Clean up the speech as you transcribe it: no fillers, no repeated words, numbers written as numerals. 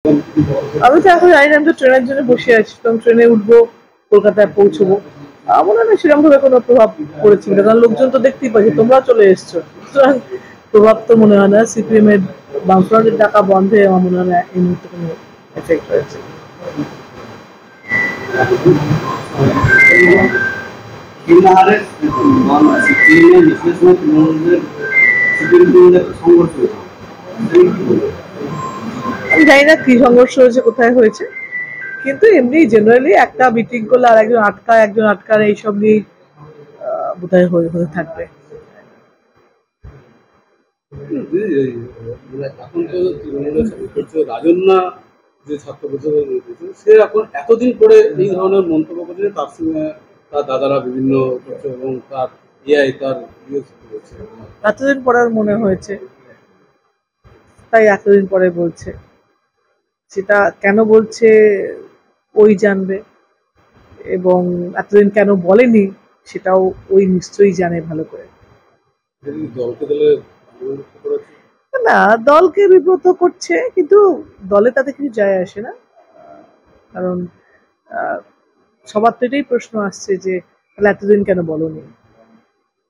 আমি তো এখন জানি না, আমি তো ট্রেনের জন্য বসে আছি, তো আমি ট্রেনে উঠবো, কলকাতায় পৌঁছবো। আমার মনে হয় না সেরকম ভাবে কোনো প্রভাব পড়েছিল, কারণ লোকজন তো দেখতেই পাচ্ছি, তোমরা চলে এসছো, সুতরাং প্রভাব তো মনে হয় না। সিপিএম এর বামফ্রন্টের ডাকা বন্ধে আমার মনে হয় না এই মুহূর্তে কোনো এফেক্ট হয়েছে। আমি জানি না কি সংঘর্ষ হয়েছে, কোথায় হয়েছে, কিন্তু এমনি জেনারেলি একটা মিটিং করলে আর একজন আটকার এইসব নিয়ে বোধহয় হয়ে থাকবে। এখন তো তৃণমূলের রাজন্যা যে ছাত্র পরিষদের সে এখন এতদিন পরে এই ধরনের মন্তব্য করছে, তার সঙ্গে তার দাদারা বিভিন্ন করছে এবং তার এআই তার এতদিন পরে মনে হয়েছে, তাই এতদিন পরে বলছে। সেটা কেন বলছে ওই জানবে, এবং এতদিন কেন বলেনি সেটাও ওই নিশ্চয়ই জানে ভালো করে। না, দলকে বিব্রত করছে, কিন্তু দলে তাতে কিছু যায় আসে না, কারণ সবার তো এটাই প্রশ্ন আসছে যে তাহলে এতদিন কেন বলনি।